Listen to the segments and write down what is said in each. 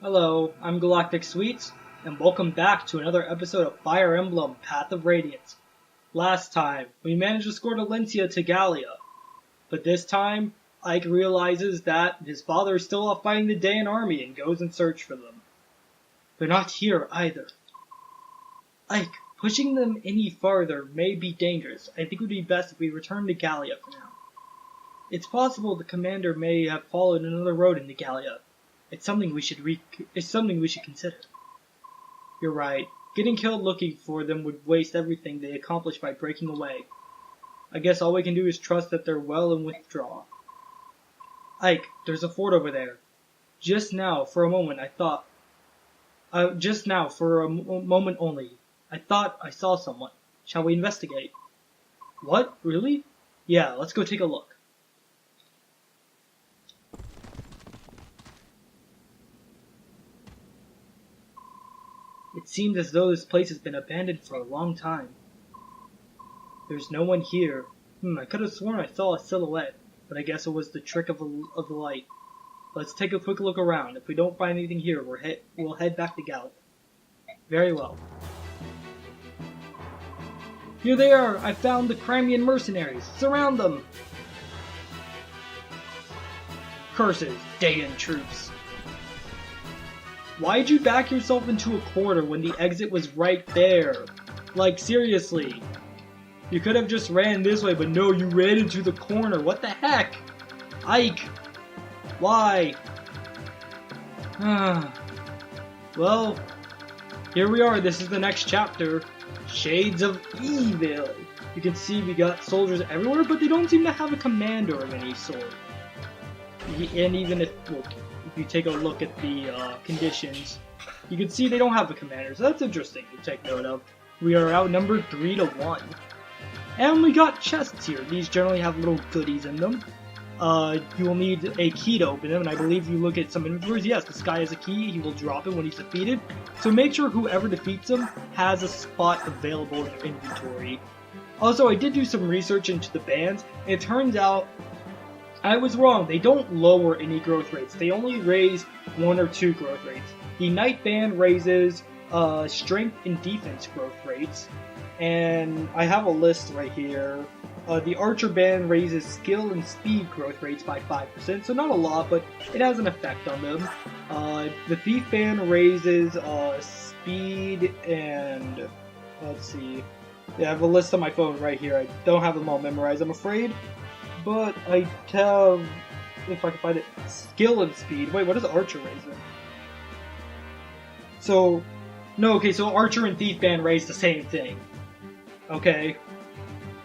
Hello, I'm Galactic Sweets, and welcome back to another episode of Fire Emblem Path of Radiance. Last time, we managed to escort Alencia to Gallia, but this time, Ike realizes that his father is still off fighting the Dayan army and goes in search for them. They're not here either. Ike, pushing them any farther may be dangerous. I think it would be best if we return to Gallia for now. It's possible the commander may have followed another road into Gallia. It's something we should consider. You're right. Getting killed looking for them would waste everything they accomplished by breaking away. I guess all we can do is trust that they're well and withdraw. Ike, there's a fort over there. Just now, for a moment only, I thought I saw someone. Shall we investigate? What? Really? Yeah, let's go take a look. It seems as though this place has been abandoned for a long time. There's no one here. I could have sworn I saw a silhouette, but I guess it was the trick of the light. Let's take a quick look around. If we don't find anything here, we'll head back to Gallia. Very well. Here they are! I found the Crimean mercenaries! Surround them! Curses, Dayan troops! Why'd you back yourself into a corner when the exit was right there? Like, seriously. You could have just ran this way, but no, you ran into the corner. What the heck? Ike! Why? Well, here we are. This is the next chapter. Shades of Evil. You can see we got soldiers everywhere, but they don't seem to have a commander of any sort. And even if you take a look at the conditions, you can see they don't have a commander, so that's interesting to take note of. We are outnumbered 3-1. And we got chests here. These generally have little goodies in them. You will need a key to open them, and I believe you look at some inventories. Yes, this guy has a key. He will drop it when he's defeated. So make sure whoever defeats him has a spot available in their inventory. Also, I did do some research into the bands, and it turns out I was wrong. They don't lower any growth rates. They only raise 1 or 2 growth rates. The Knight band raises strength and defense growth rates. And I have a list right here. The Archer band raises skill and speed growth rates by 5%, so not a lot, but it has an effect on them. The Thief band raises speed and... let's see. Yeah, I have a list on my phone right here. I don't have them all memorized, I'm afraid. But I have, if I can find it, skill and speed. Wait, what does Archer raise it? So Archer and Thief band raise the same thing. Okay.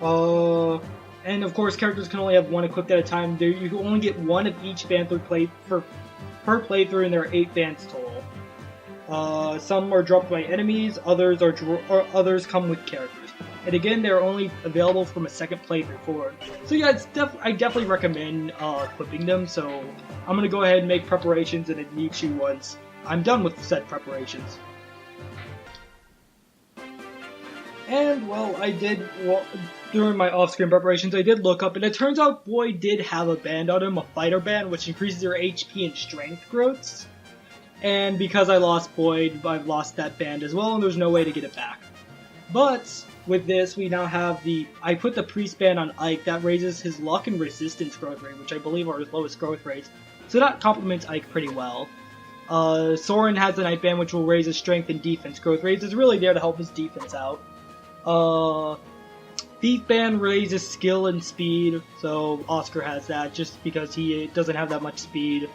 And of course, characters can only have one equipped at a time. You can only get one of each band per playthrough, and there are 8 bands total. Some are dropped by enemies, others come with characters. And again, they're only available from a second playthrough forward. So yeah, I definitely recommend equipping them. So I'm gonna go ahead and make preparations, and it needs you once I'm done with said preparations. And, well, during my off-screen preparations, I did look up, and it turns out Boyd did have a band on him, a fighter band, which increases your HP and strength growths. And because I lost Boyd, I've lost that band as well, and there's no way to get it back. But with this, we now have I put the Priest band on Ike. That raises his luck and resistance growth rate, which I believe are his lowest growth rates. So that complements Ike pretty well. Soren has the Knight band, which will raise his strength and defense growth rates. It's really there to help his defense out. Thief band raises skill and speed, so Oscar has that just because he doesn't have that much speed.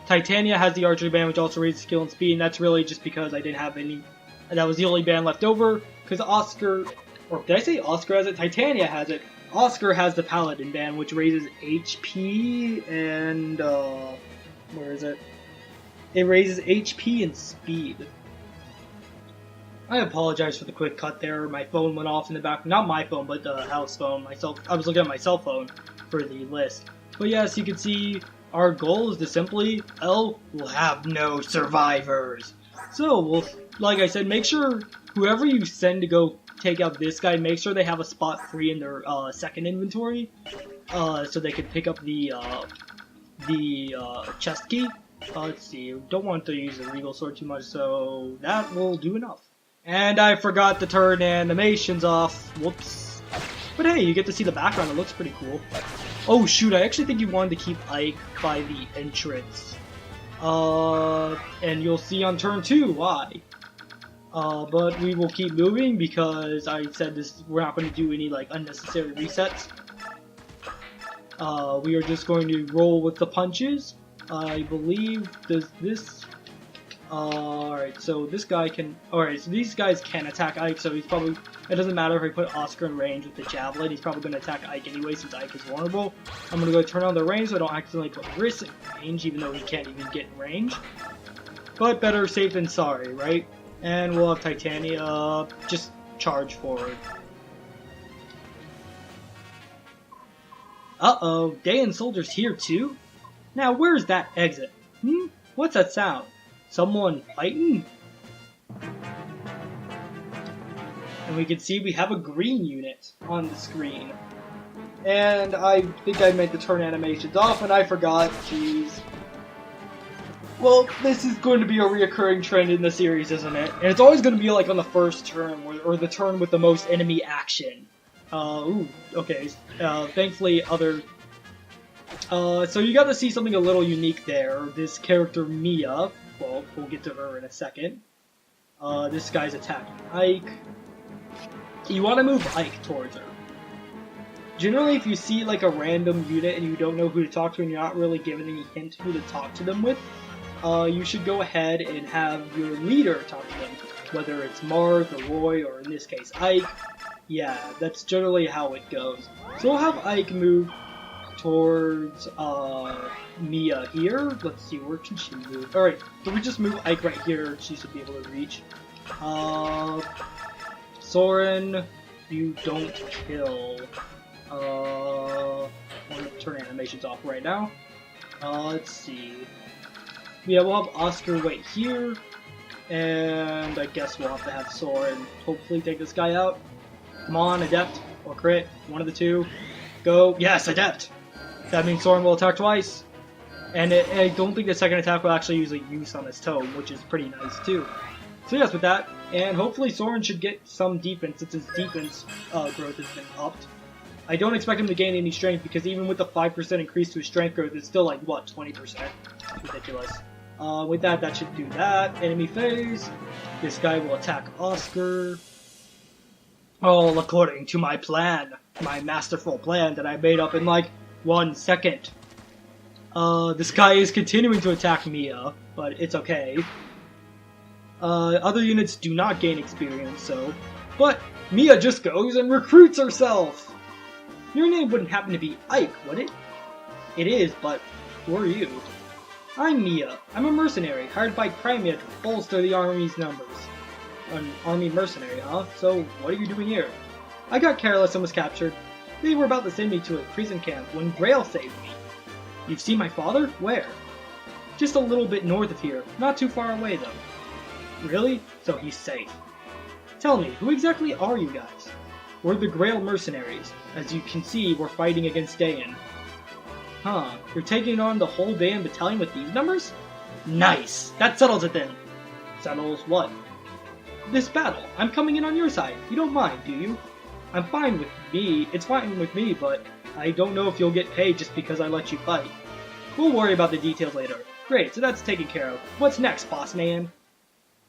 Titania has the Archery band, which also raises skill and speed, and that's really just because I didn't have any. That was the only band left over, because did I say Oscar has it? Titania has it. Oscar has the Paladin band, which raises HP and, where is it? It raises HP and speed. I apologize for the quick cut there. My phone went off in the back. Not my phone, but the house phone. I was looking at my cell phone for the list. But yes, you can see our goal is to simply, we'll have no survivors. So, like I said, make sure whoever you send to go take out this guy, make sure they have a spot free in their second inventory, so they can pick up the chest key. Let's see, don't want to use the Regal Sword too much, so that will do enough. And I forgot to turn animations off. Whoops. But hey, you get to see the background. It looks pretty cool. Oh shoot, I actually think you wanted to keep Ike by the entrance. And you'll see on turn 2 why. But we will keep moving because I said this. We're not going to do any like unnecessary resets. We are just going to roll with the punches. I believe this. Alright, so this guy can. Alright, so these guys can attack Ike, so he's probably. It doesn't matter if I put Oscar in range with the javelin, he's probably going to attack Ike anyway since Ike is vulnerable. I'm going to go turn on the range so I don't accidentally put Riss in range, even though he can't even get in range. But better safe than sorry, right? And we'll have Titania just charge forward. Uh-oh, Dayan Soldier's here too? Now where's that exit? What's that sound? Someone fighting? And we can see we have a green unit on the screen. And I think I meant to turn animations off and I forgot, jeez. Well, this is going to be a reoccurring trend in the series, isn't it? And it's always going to be like on the first turn, or the turn with the most enemy action. Okay. Thankfully, so you got to see something a little unique there. This character, Mia, well, we'll get to her in a second. This guy's attacking Ike. You want to move Ike towards her. Generally, if you see like a random unit and you don't know who to talk to and you're not really given any hint who to talk to them with, you should go ahead and have your leader talk to them, whether it's Marth or Roy or in this case Ike. Yeah, that's generally how it goes. So we'll have Ike move towards Mia here. Let's see, where can she move? Alright, so we just move Ike right here. She should be able to reach. Soren, you don't kill. I'm gonna turn animations off right now. Let's see. Yeah, we'll have Oscar wait here. And I guess we'll have to have Soren hopefully take this guy out. Come on, Adept or Crit, one of the two. Go. Yes, Adept! That means Soren will attack twice. And I don't think the second attack will actually use a use on his tome, which is pretty nice too. So yes, with that, and hopefully Soren should get some defense since his defense growth has been upped. I don't expect him to gain any strength because even with the 5% increase to his strength growth, it's still like, what, 20%? Ridiculous. With that, that should do that. Enemy phase. This guy will attack Oscar. All according to my plan. My masterful plan that I made up in like 1 second. This guy is continuing to attack Mia, but it's okay. Other units do not gain experience, so... But Mia just goes and recruits herself! Your name wouldn't happen to be Ike, would it? It is, but who are you? I'm Mia. I'm a mercenary, hired by Crimea to bolster the army's numbers. An army mercenary, huh? So, what are you doing here? I got careless and was captured. They were about to send me to a prison camp when Greil saved me. You've seen my father? Where? Just a little bit north of here. Not too far away, though. Really? So he's safe. Tell me, who exactly are you guys? We're the Greil mercenaries. As you can see, we're fighting against Dayan. Huh, you're taking on the whole Dayan battalion with these numbers? Nice! That settles it then. Settles what? This battle. I'm coming in on your side. You don't mind, do you? I'm fine with me. It's fine with me, but I don't know if you'll get paid just because I let you fight. We'll worry about the details later. Great, so that's taken care of. What's next, boss man?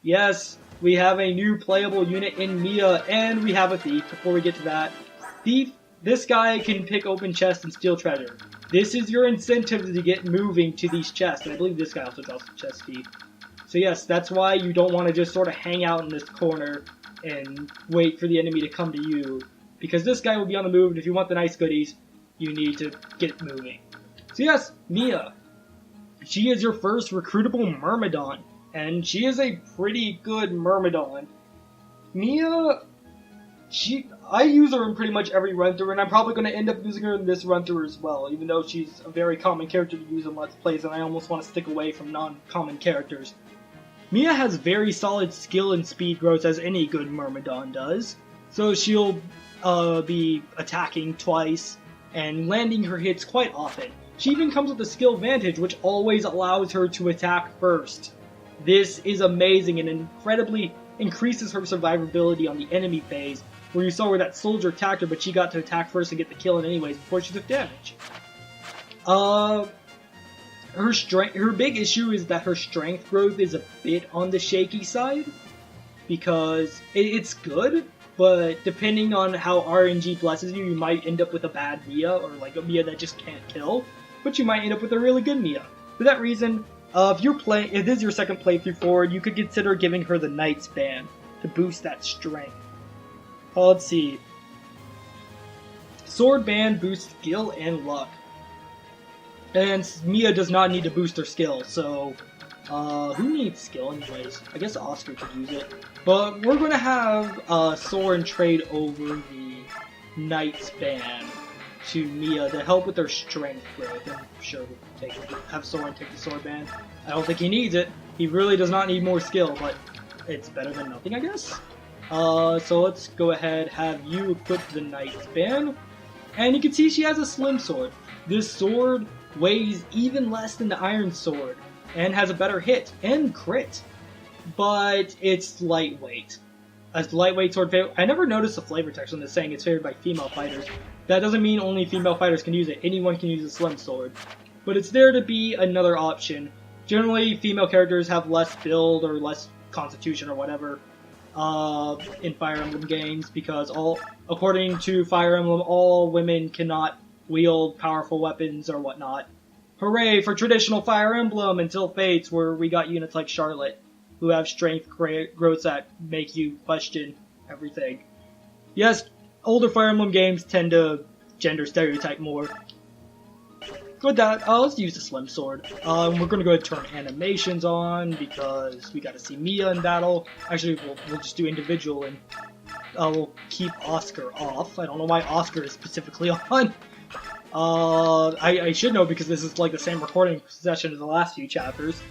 Yes, we have a new playable unit in Mia, and we have a thief. Before we get to that, thief, this guy can pick open chests and steal treasure. This is your incentive to get moving to these chests, and I believe this guy also draws the chest key. So yes, that's why you don't want to just sort of hang out in this corner and wait for the enemy to come to you. Because this guy will be on the move, and if you want the nice goodies, you need to get moving. So yes, Mia. She is your first recruitable Myrmidon. And she is a pretty good Myrmidon. Mia, I use her in pretty much every run-through, and I'm probably going to end up using her in this run-through as well, even though she's a very common character to use in Let's Plays, and I almost want to stick away from non-common characters. Mia has very solid skill and speed growth, as any good Myrmidon does, so she'll be attacking twice and landing her hits quite often. She even comes with a skill advantage, which always allows her to attack first. This is amazing and incredibly increases her survivability on the enemy phase, where you saw where that soldier attacked her, but she got to attack first and get the kill in anyways before she took damage. Her big issue is that her strength growth is a bit on the shaky side, because it's good, but depending on how RNG blesses you, you might end up with a bad Mia, or like a Mia that just can't kill, but you might end up with a really good Mia. For that reason, if this is your second playthrough forward, you could consider giving her the Knight's Band to boost that strength. Let's see. Sword Band boosts skill and luck. And Mia does not need to boost her skill, so who needs skill anyways? I guess Oscar could use it. But we're going to have Soren trade over the Knight's Band to Mia to help with her strength growth. I'm sure we'll have Soren take the Sword Band. I don't think he needs it. He really does not need more skill, but it's better than nothing, I guess. So let's go ahead, have you equip the Knight's Band. And you can see she has a slim sword. This sword weighs even less than the Iron Sword, and has a better hit and crit. But it's lightweight. A lightweight sword I never noticed the flavor text on this saying it's favored by female fighters. That doesn't mean only female fighters can use it. Anyone can use a slim sword. But it's there to be another option. Generally, female characters have less build or less constitution or whatever in Fire Emblem games, because according to Fire Emblem, all women cannot wield powerful weapons or whatnot. Hooray for traditional Fire Emblem until Fates, where we got units like Charlotte, who have strength growths that make you question everything. Yes, older Fire Emblem games tend to gender stereotype more. With that, let's use the Slim Sword. We're going to go ahead and turn animations on, because we got to see Mia in battle. Actually, we'll just do individual, and we'll keep Oscar off. I don't know why Oscar is specifically on. I should know, because this is like the same recording session as the last few chapters.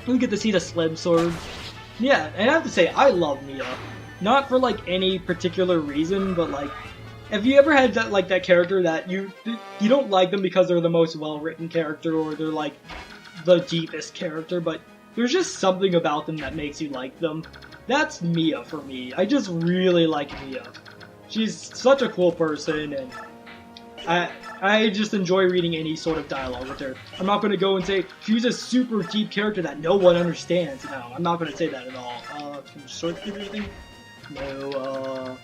We get to see the Slim Sword. Yeah, and I have to say, I love Mia. Not for like any particular reason, but like, have you ever had that character that you don't like them because they're the most well-written character, or they're like the deepest character, but there's just something about them that makes you like them? That's Mia for me. I just really like Mia. She's such a cool person, and I just enjoy reading any sort of dialogue with her. I'm not going to go and say she's a super deep character that no one understands. No, I'm not going to say that at all. Can you sort through everything? No,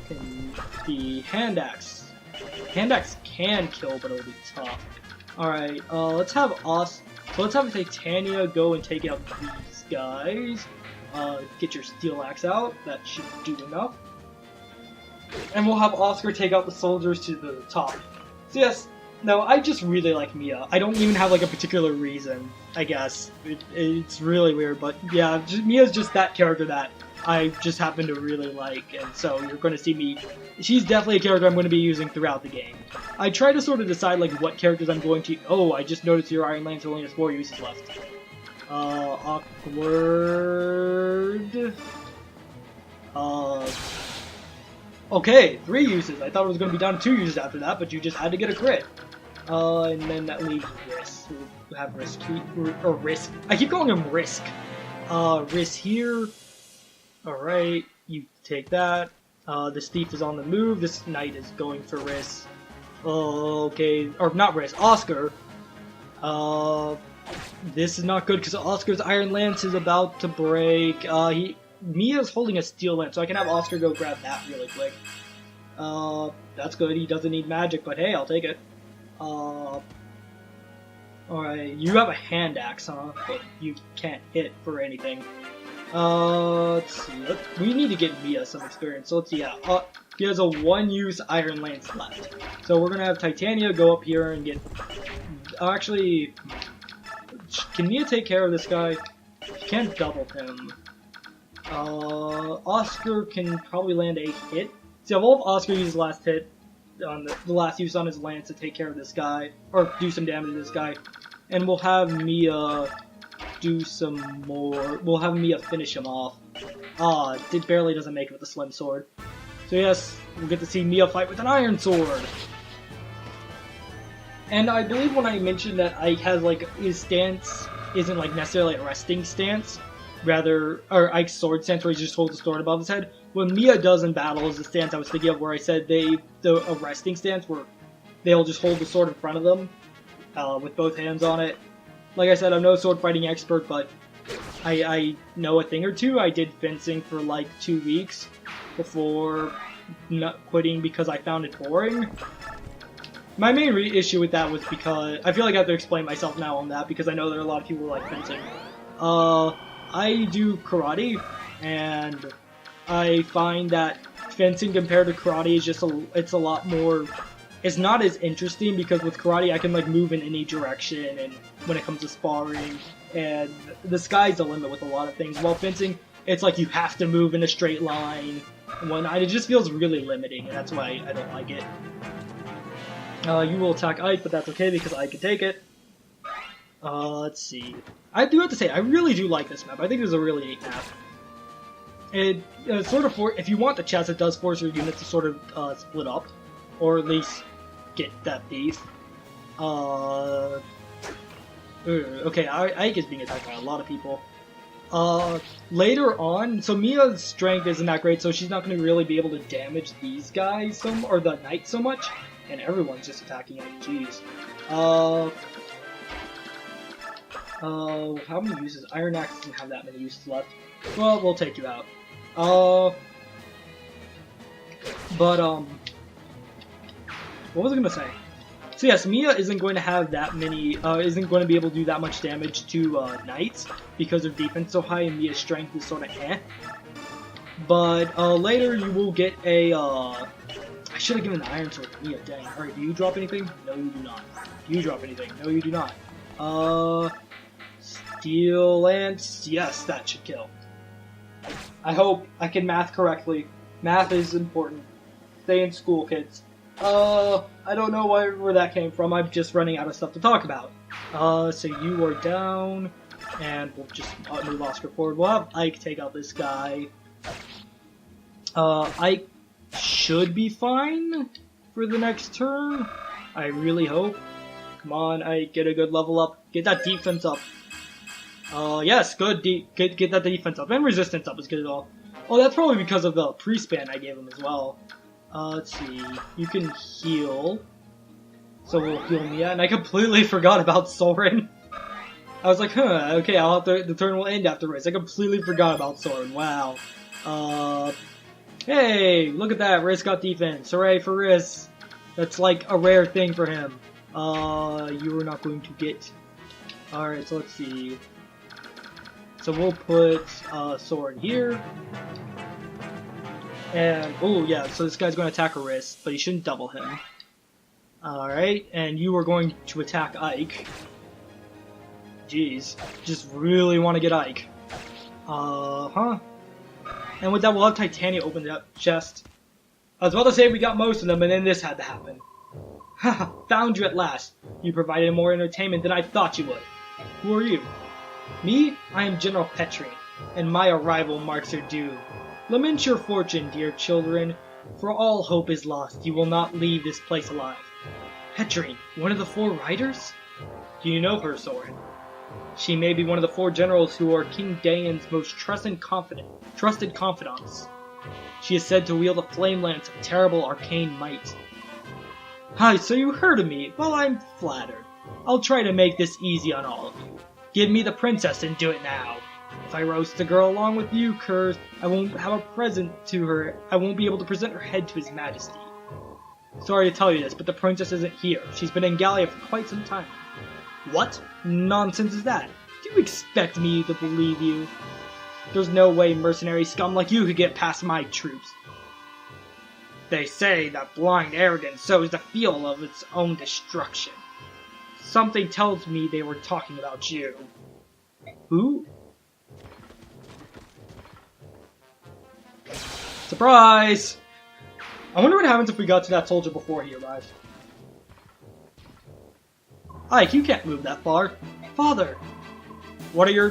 can the hand axe. Hand axe can kill, but it'll be tough. Alright, let's have Titania go and take out these guys. Get your steel axe out. That should do enough. And we'll have Oscar take out the soldiers to the top. So yes, no, I just really like Mia. I don't even have like a particular reason, I guess. It's really weird, but yeah, Mia's just that character that I just happen to really like, and so you're going to see me. She's definitely a character I'm going to be using throughout the game. I try to sort of decide like what characters I'm going to. Oh, I just noticed your Iron Lance only has 4 uses left. Awkward. Okay, 3 uses. I thought it was going to be down to 2 uses after that, but you just had to get a crit. And then that leaves Risk. We'll have Risk or Risk. I keep calling him Risk. Risk here. Alright, you take that. This thief is on the move. This knight is going for Risk. Okay, or not Risk, Oscar. This is not good because Oscar's Iron Lance is about to break. Mia's holding a steel lance, so I can have Oscar go grab that really quick. That's good. He doesn't need magic, but hey, I'll take it. Alright, you have a hand axe, huh? But you can't hit for anything. Let's see. We need to get Mia some experience. So let's see. Yeah, he has a 1-use Iron Lance left. So we're gonna have Titania go up here and get. Actually, can Mia take care of this guy? She can't double him. Oscar can probably land a hit. See, I'll have Oscar use his last hit on the last use on his lance to take care of this guy, or do some damage to this guy, and we'll have Mia do some more. We'll have Mia finish him off. It barely doesn't make it with the Slim Sword. So yes, we'll get to see Mia fight with an Iron Sword. And I believe when I mentioned that Ike has like his stance isn't like necessarily a resting stance, rather, or Ike's sword stance where he just holds the sword above his head. What Mia does in battle is the stance I was thinking of, where I said a resting stance where they'll just hold the sword in front of them with both hands on it. Like I said, I'm no sword fighting expert, but I know a thing or two. I did fencing for like 2 weeks before not quitting because I found it boring. My main issue with that was because I feel like I have to explain myself now on that because I know there are a lot of people who like fencing. I do karate, and I find that fencing compared to karate is just it's a lot more. It's not as interesting because with karate I can like move in any direction, and when it comes to sparring, and the sky's the limit with a lot of things. While fencing, it's like you have to move in a straight line and whatnot. It just feels really limiting, and that's why I don't like it. You will attack Ike, but that's okay because I can take it. Let's see. I do have to say, I really do like this map. I think this is a really neat map. It sort of, if you want the chest, it does force your units to sort of split up, or at least get that beef. Okay, Ike is being attacked by a lot of people. Later on, so Mia's strength isn't that great, so she's not going to really be able to damage these guys or the knight so much, and everyone's just attacking Ike. Jeez. How many uses? Iron Axe doesn't have that many uses left. Well, we'll take you out. What was I gonna say? So yes, Mia isn't going to have that many, isn't going to be able to do that much damage to knights because her defense is so high and Mia's strength is sort of eh. But later you will get a, I should have given the iron sword to Mia, dang. Alright, do you drop anything? No, you do not. Do you drop anything? No, you do not. Steel Lance, yes, that should kill. I hope I can math correctly. Math is important. Stay in school, kids. I don't know where that came from. I'm just running out of stuff to talk about. So you are down, and we'll just move Oscar forward. We'll have Ike take out this guy. Ike should be fine for the next turn. I really hope. Come on, Ike, get a good level up. Get that defense up. Yes, good. Get that defense up. And resistance up is good as well. Oh, that's probably because of the pre-span I gave him as well. Let's see. You can heal. So we'll heal Mia. And I completely forgot about Soren. I was like, huh, okay, the turn will end after Riz. I completely forgot about Soren. Wow. Hey, look at that. Riz got defense. Hooray for Riz. That's like a rare thing for him. You are not going to get... Alright, so let's see. So we'll put Soren here. And, oh yeah, so this guy's going to attack a wrist, but he shouldn't double him. Alright, and you are going to attack Ike. Jeez, just really want to get Ike. And with that, we'll have Titania open that chest. I was about to say we got most of them, and then this had to happen. Haha, found you at last. You provided more entertainment than I thought you would. Who are you? Me? I am General Petrine, and my arrival marks your doom. Lament your fortune, dear children, for all hope is lost. You will not leave this place alive. Petrine, one of the 4 riders? Do you know her, Soren? She may be one of the 4 generals who are King Daeon's most trusted confidants. She is said to wield a flame lance of terrible arcane might. Hi, so you heard of me? Well, I'm flattered. I'll try to make this easy on all of you. Give me the princess and do it now. If I roast the girl along with you, curs, I won't have a present to her. I won't be able to present her head to his majesty. Sorry to tell you this, but the princess isn't here. She's been in Gallia for quite some time. What nonsense is that? Do you expect me to believe you? There's no way mercenary scum like you could get past my troops. They say that blind arrogance sows the field of its own destruction. Something tells me they were talking about you. Who? Surprise! I wonder what happens if we got to that soldier before he arrived. Ike, you can't move that far. Father! What you're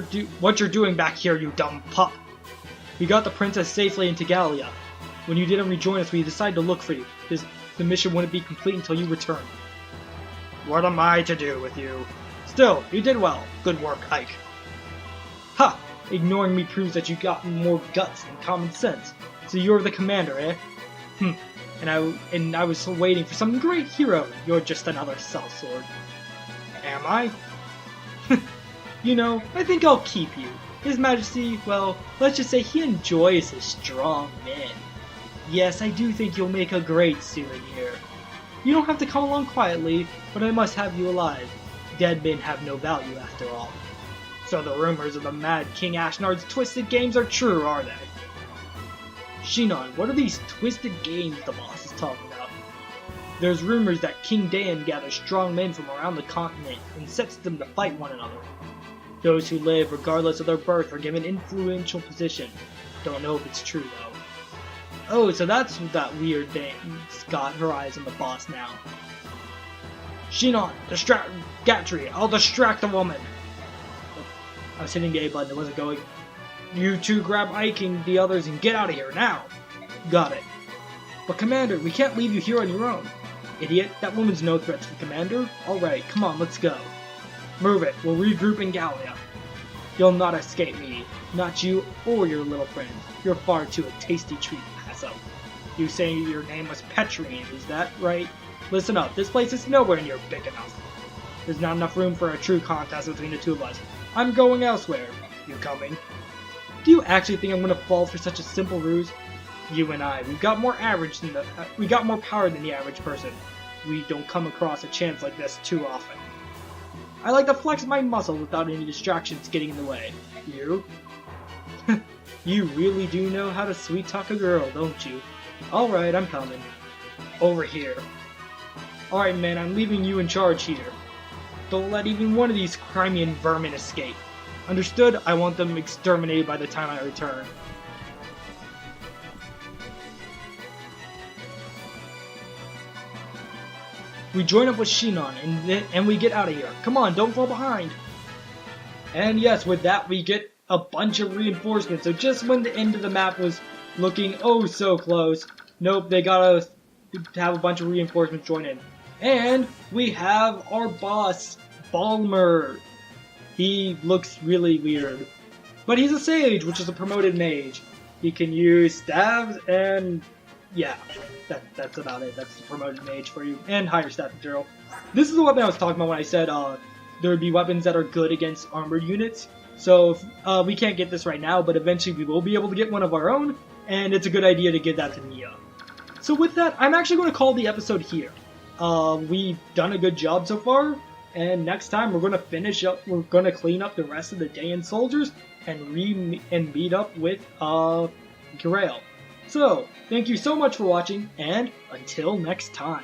doing back here, you dumb pup? We got the princess safely into Gallia. When you didn't rejoin us, we decided to look for you. The mission wouldn't be complete until you returned. What am I to do with you? Still, you did well. Good work, Ike. Ha! Ignoring me proves that you got more guts than common sense. So you're the commander, eh? And I was waiting for some great hero. You're just another sellsword. Am I? You know, I think I'll keep you. His Majesty, well, let's just say he enjoys his strong men. Yes, I do think you'll make a great souvenir. You don't have to come along quietly, but I must have you alive. Dead men have no value after all. So the rumors of the mad King Ashnard's twisted games are true, are they? Shinon, what are these twisted games the boss is talking about? There's rumors that King Daeon gathers strong men from around the continent and sets them to fight one another. Those who live, regardless of their birth, are given influential position. Don't know if it's true, though. Oh, so that's what that weird thing's got her eyes on the boss now. Shinon, distract Gatry, I'll distract the woman! I was hitting the A button, it wasn't going. You two grab Ike and the others and get out of here, now! Got it. But Commander, we can't leave you here on your own. Idiot, that woman's no threat to the Commander. Alright, come on, let's go. Move it, we'll regroup in Gallia. You'll not escape me. Not you or your little friend. You're far too a tasty treat to pass up. You saying your name was Petrine, is that right? Listen up, this place is nowhere near big enough. There's not enough room for a true contest between the two of us. I'm going elsewhere. You coming? Do you actually think I'm gonna fall for such a simple ruse? You and I, we got more power than the average person. We don't come across a chance like this too often. I like to flex my muscles without any distractions getting in the way. You? You really do know how to sweet talk a girl, don't you? Alright, I'm coming. Over here. Alright, man, I'm leaving you in charge here. Don't let even one of these Crimean vermin escape. Understood? I want them exterminated by the time I return. We join up with Shinon, and we get out of here. Come on, don't fall behind. And yes, with that, we get a bunch of reinforcements. So just when the end of the map was looking oh so close, nope, they gotta have a bunch of reinforcements join in. And we have our boss, Balmer. He looks really weird. But he's a sage, which is a promoted mage. He can use stabs and yeah, that's about it. That's the promoted mage for you. And higher stat material. This is the weapon I was talking about when I said there would be weapons that are good against armored units. So we can't get this right now, but eventually we will be able to get one of our own. And it's a good idea to give that to Mia. So with that, I'm actually going to call the episode here. We've done a good job so far. And next time we're going to finish up, we're going to clean up the rest of the Daeon soldiers and meet up with Greil. So, thank you so much for watching, and until next time.